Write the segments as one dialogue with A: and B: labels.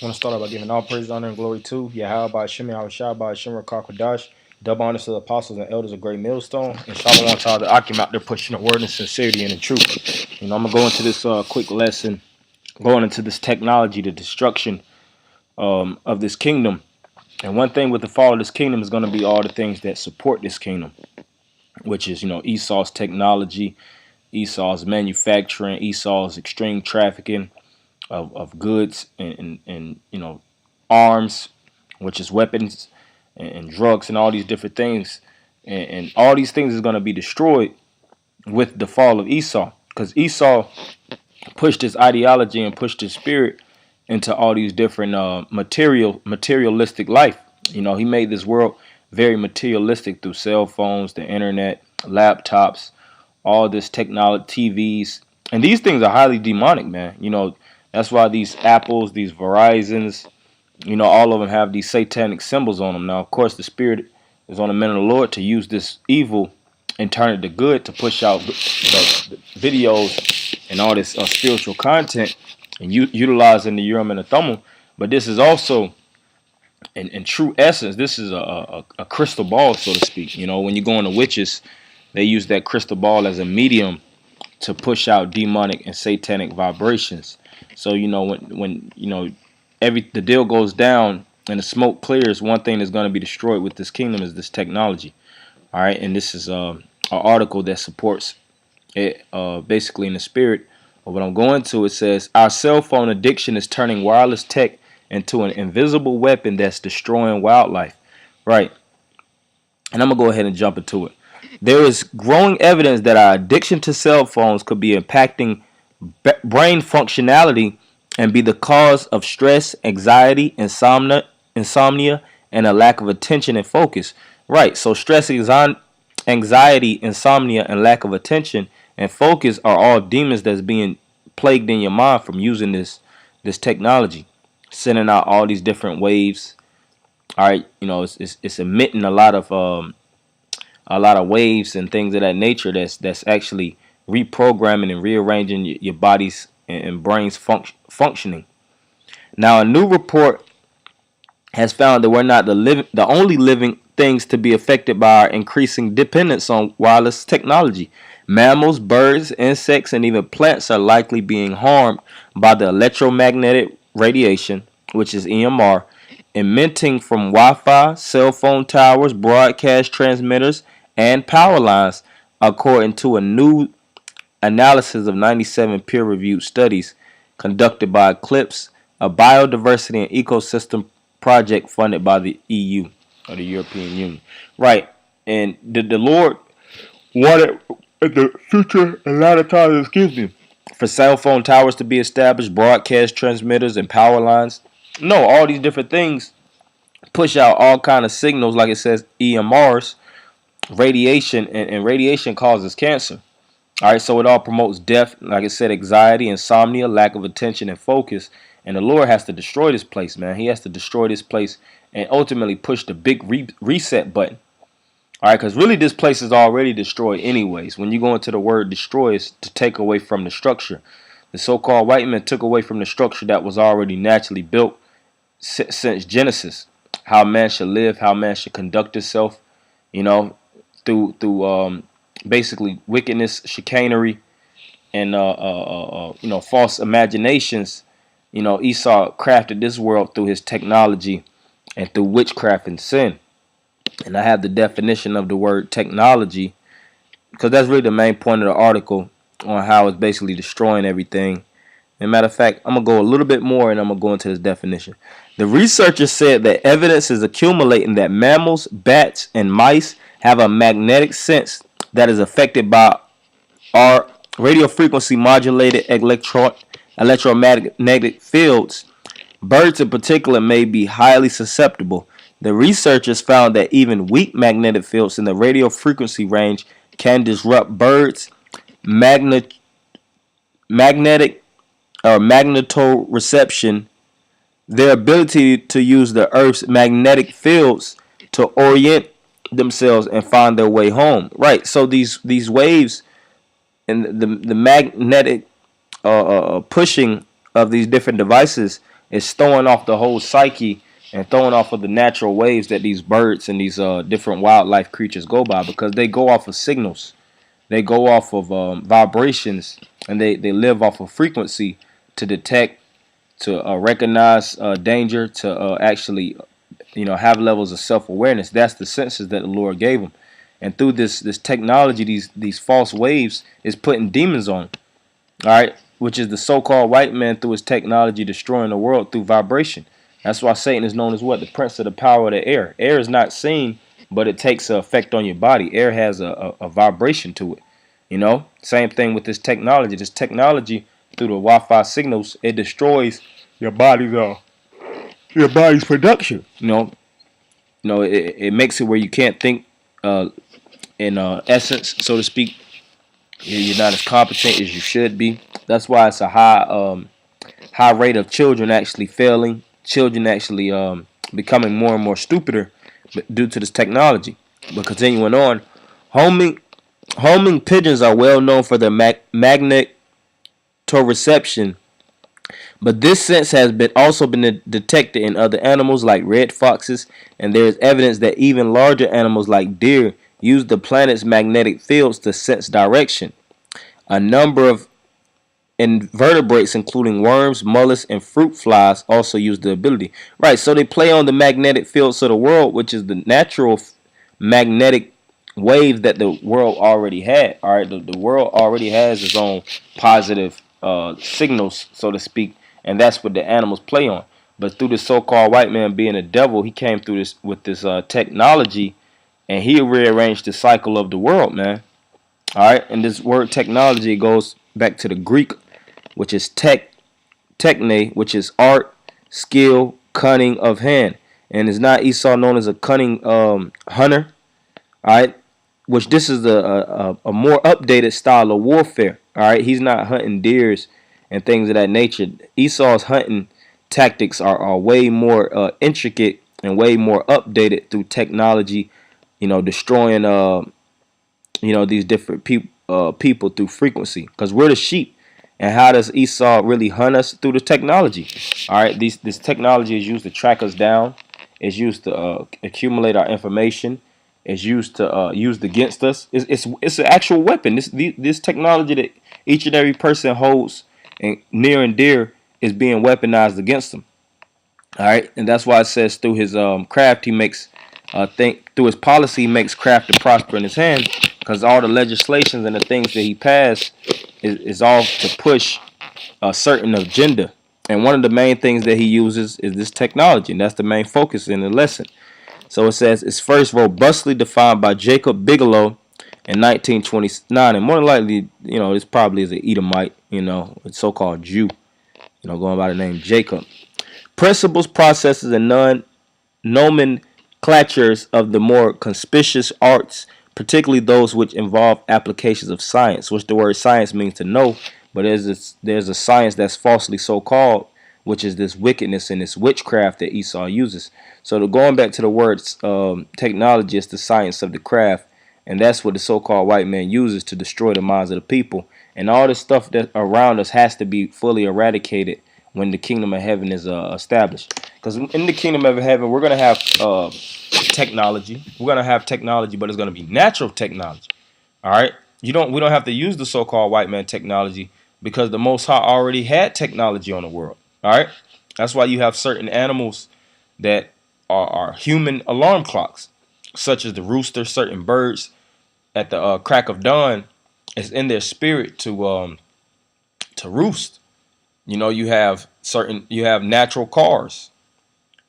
A: want to start out by giving all praise, honor, and glory to Yahweh, Shem, Yahushua, Shemra, Kakwadash, double honors to the apostles and elders of Great Millstone, and shalom to all the Akim out there pushing the word and sincerity and the truth. I'm going to go into this quick lesson, going into this technology, the destruction of this kingdom. And one thing with the fall of this kingdom is going to be all the things that support this kingdom, which is, Esau's technology, Esau's manufacturing, Esau's extreme trafficking of goods and arms, which is weapons and drugs and all these different things. And all these things is going to be destroyed with the fall of Esau, because Esau pushed his ideology and pushed his spirit into all these different materialistic life. He made this world very materialistic through cell phones, the internet, laptops, all this technology, TVs. And these things are highly demonic, man. That's why these Apples, these Verizons, all of them have these satanic symbols on them. Now, of course, the spirit is on the men of the Lord to use this evil and turn it to good, to push out the videos and all this spiritual content and utilizing the Urim and the Thummim. But this is also, in true essence, this is a crystal ball, so to speak. When you go into witches, they use that crystal ball as a medium to push out demonic and satanic vibrations. So when the deal goes down and the smoke clears, one thing that's going to be destroyed with this kingdom is this technology. All right, and this is an article that supports it, basically in the spirit of what I'm going to. It says our cell phone addiction is turning wireless tech into an invisible weapon that's destroying wildlife. Right, and I'm gonna go ahead and jump into it. There is growing evidence that our addiction to cell phones could be impacting brain functionality and be the cause of stress, anxiety, insomnia, and a lack of attention and focus. Right. So stress, anxiety, insomnia, and lack of attention and focus are all demons that's being plagued in your mind from using this technology, sending out all these different waves. All right. It's emitting a lot of waves and things of that nature that's actually reprogramming and rearranging your body's and brain's functioning. Now, a new report has found that we're not the only living things to be affected by our increasing dependence on wireless technology. Mammals, birds, insects, and even plants are likely being harmed by the electromagnetic radiation, which is EMR, emitting from Wi-Fi, cell phone towers, broadcast transmitters, and power lines, according to a new analysis of 97 peer-reviewed studies conducted by Eclipse, a biodiversity and ecosystem project funded by the EU, or the European Union. Right, and the Lord wanted in the future, a lot of times, for cell phone towers to be established, broadcast transmitters, and power lines. No, all these different things push out all kind of signals, like it says EMRs, radiation, and radiation causes cancer. All right, so it all promotes death, like I said, anxiety, insomnia, lack of attention and focus. And the Lord has to destroy this place, man. He has to destroy this place and ultimately push the big reset button. All right, because really this place is already destroyed anyways. When you go into the word destroy, it's to take away from the structure. The so-called white man took away from the structure that was already naturally built since Genesis. How man should live, how man should conduct himself, through basically wickedness, chicanery, and false imaginations. Esau crafted this world through his technology and through witchcraft and sin. And I have the definition of the word technology, because that's really the main point of the article on how it's basically destroying everything. And matter of fact, I'm going to go a little bit more and I'm going to go into this definition. The researchers said that evidence is accumulating that mammals, bats, and mice have a magnetic sense that is affected by our radio frequency modulated electromagnetic fields. Birds in particular may be highly susceptible. The researchers found that even weak magnetic fields in the radio frequency range can disrupt birds' magnetic or magnetoreception, their ability to use the Earth's magnetic fields to orient themselves and find their way home. Right. So these waves and the magnetic pushing of these different devices it's throwing off the whole psyche and throwing off of the natural waves that these birds and these different wildlife creatures go by, because they go off of signals, they go off of vibrations, and they live off of frequency to detect, to recognize danger, to actually have levels of self-awareness. That's the senses that the Lord gave them. And through this technology, these false waves is putting demons on them. All right, which is the so-called white man through his technology destroying the world through vibration. That's why Satan is known as what? The prince of the power of the air. Air is not seen, but it takes an effect on your body. Air has a vibration to it. Same thing with this technology. This technology through the Wi-Fi signals, it destroys your body's production. It makes it where you can't think in essence, so to speak. You're not as competent as you should be. That's why it's a high rate of children actually failing, children actually becoming more and more stupider due to this technology. But continuing on, homing pigeons are well known for their magnetoreception, but this sense has also been detected in other animals like red foxes, and there is evidence that even larger animals like deer use the planet's magnetic fields to sense direction. A number of invertebrates, including worms, mollusks, and fruit flies, also use the ability. Right, so they play on the magnetic fields of the world, which is the natural magnetic wave that the world already had. All right, the world already has its own positive signals, so to speak, and that's what the animals play on. But through the so-called white man being a devil, he came through this with this technology, and he rearranged the cycle of the world, man. All right, and this word technology goes back to the Greek, which is techne, which is art, skill, cunning of hand, and is not Esau known as a cunning hunter. All right, which this is a more updated style of warfare. All right, he's not hunting deers and things of that nature. Esau's hunting tactics are way more intricate and way more updated through technology. Destroying these different people through frequency, because we're the sheep. And how does Esau really hunt us? Through the technology. All right, this technology is used to track us down. It's used to accumulate our information. It's used to used against us. It's an actual weapon. This technology that each and every person holds and near and dear is being weaponized against them. All right, and that's why it says through his craft he makes through his policy he makes craft to prosper in his hand, because all the legislations and the things that he passed is all to push a certain agenda. And one of the main things that he uses is this technology, and that's the main focus in the lesson. So it says it's first robustly defined by Jacob Bigelow in 1929, and more than likely, this probably is an Edomite, a so-called Jew, going by the name Jacob. Principles, processes, and nomenclatures of the more conspicuous arts, particularly those which involve applications of science, which the word science means to know, but there's a science that's falsely so called, which is this wickedness and this witchcraft that Esau uses. So going back to the words technology, is the science of the craft, and that's what the so-called white man uses to destroy the minds of the people. And all this stuff that around us has to be fully eradicated when the kingdom of heaven is established. Because in the kingdom of heaven, we're going to have technology. We're going to have technology, but it's going to be natural technology. All right? We don't have to use the so-called white man technology, because the Most High already had technology on the world. All right? That's why you have certain animals that are human alarm clocks, such as the rooster. Certain birds at the crack of dawn, it's in their spirit to roost. You have natural cars,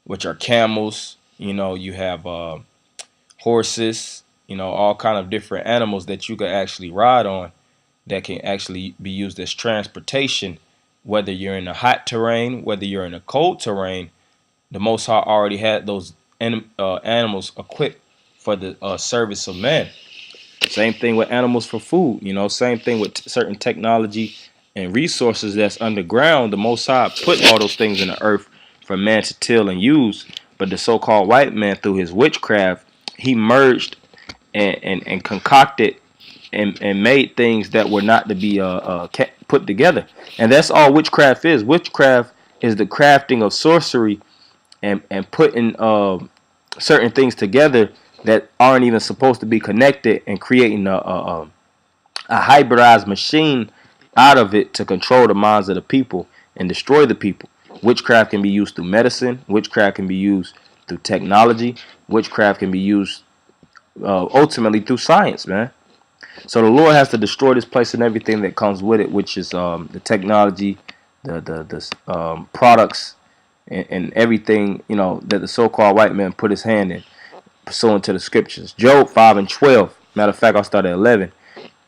A: which are camels. You have horses. All kind of different animals that you could actually ride on, that can actually be used as transportation, whether you're in a hot terrain, whether you're in a cold terrain. The Most High already had those animals equipped for the service of man. Same thing with animals for food. Same thing with certain technology and resources that's underground. The Most High put all those things in the earth for man to till and use. But the so-called white man, through his witchcraft, he merged and concocted and made things that were not to be put together. And that's all witchcraft is. Witchcraft is the crafting of sorcery and putting certain things together that aren't even supposed to be connected and creating a hybridized machine out of it to control the minds of the people and destroy the people. Witchcraft can be used through medicine. Witchcraft can be used through technology. Witchcraft can be used ultimately through science, man. So the Lord has to destroy this place and everything that comes with it, which is the technology, the products, and everything, you know, that the so-called white man put his hand in, pursuant to the scriptures. Job 5:12. Matter of fact, I'll start at 11.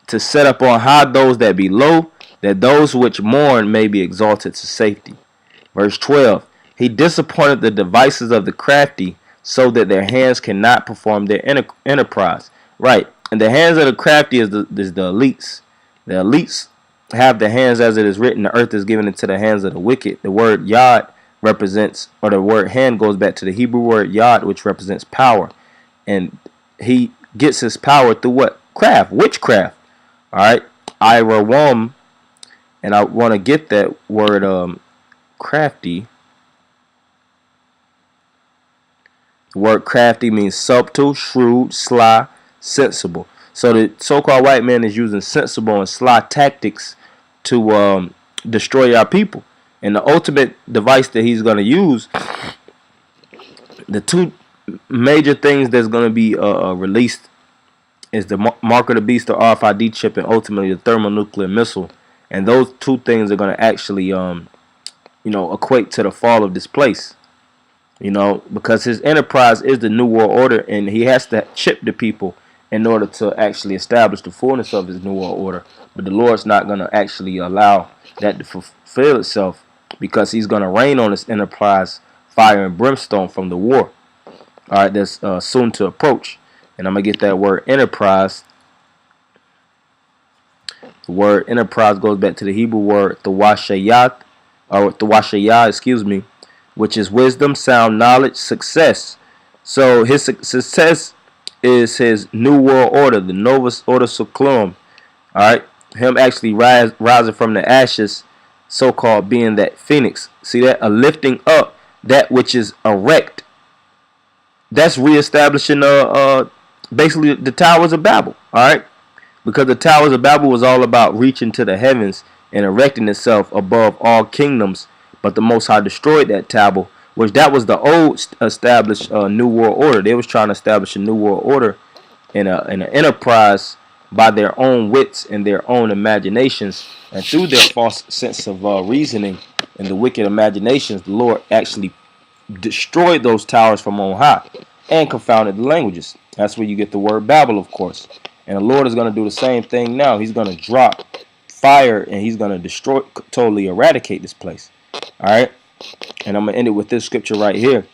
A: To set up on high those that be low, that those which mourn may be exalted to safety. Verse 12. He disappointed the devices of the crafty, so that their hands cannot perform their enterprise. Right. And the hands of the crafty is the elites. The elites have the hands as it is written, the earth is given into the hands of the wicked. The word yod represents, or the word hand goes back to the Hebrew word yod, which represents power. And he gets his power through what? Craft, witchcraft. All right. Irawam, and I want to get that word crafty. The word crafty means subtle, shrewd, sly, sensible. So the so-called white man is using sensible and sly tactics to destroy our people. And the ultimate device that he's going to use, the two major things that's going to be released is the mark of the beast, the RFID chip, and ultimately the thermonuclear missile. And those two things are going to actually, equate to the fall of this place. You know, because his enterprise is the New World Order, and he has to chip the people in order to actually establish the fullness of his New World Order. But the Lord's not going to actually allow that to fulfill itself, because he's going to rain on his enterprise fire and brimstone from the war. All right, that's soon to approach. And I'm going to get that word enterprise. The word enterprise goes back to the Hebrew word thawashayat, or thawashayah, excuse me, which is wisdom, sound knowledge, success. So his success is his New World Order, the Novus Order Seclorum. All right, him actually rising from the ashes, so-called being that phoenix. See that? A lifting up that which is erect. That's reestablishing basically the Towers of Babel. All right, because the Towers of Babel was all about reaching to the heavens and erecting itself above all kingdoms. But the Most High destroyed that tower, which that was the old established New World Order. They was trying to establish a New World Order in an enterprise by their own wits and their own imaginations, and through their false sense of reasoning and the wicked imaginations, the Lord actually destroyed those towers from on high and confounded the languages. That's where you get the word Babel, of course. And the Lord is going to do the same thing now. He's going to drop fire and he's going to destroy, totally eradicate this place. All right, and I'm going to end it with this scripture right here.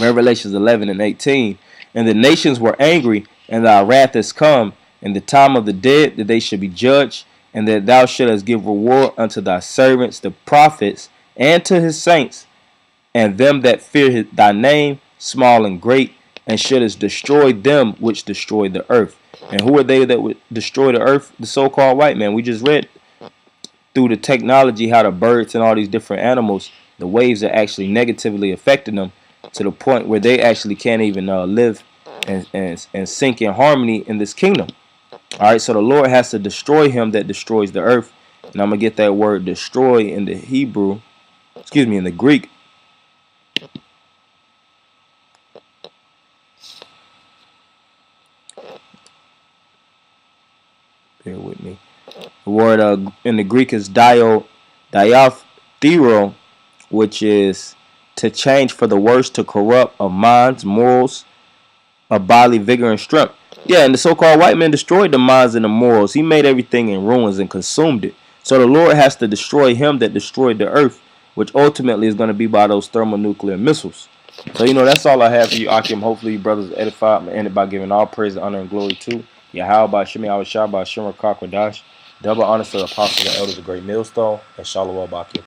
A: Revelations 11:18. And the nations were angry, and thy wrath is come, in the time of the dead, that they should be judged, and that thou shouldest give reward unto thy servants, the prophets, and to his saints, and them that fear thy name, small and great, and shouldest destroy them which destroy the earth. And who are they that would destroy the earth? The so-called white man. We just read through the technology how the birds and all these different animals, the waves are actually negatively affecting them to the point where they actually can't even live and sink in harmony in this kingdom. All right, so the Lord has to destroy him that destroys the earth. And I'm going to get that word destroy in the Hebrew, in the Greek. Bear with me. The word in the Greek is diathero, which is to change for the worse, to corrupt of minds, morals, of bodily vigor and strength. Yeah, and the so-called white man destroyed the minds and the morals. He made everything in ruins and consumed it. So the Lord has to destroy him that destroyed the earth, which ultimately is going to be by those thermonuclear missiles. So, that's all I have for you, Akim. Hopefully you brothers are edified. I'm going to end it by giving all praise, honor, and glory to Yahweh, Shemi, Awashah, Shimmer, Kakwadash. Double honor to the apostles and elders of Great Millstone, and Shalom Bakim.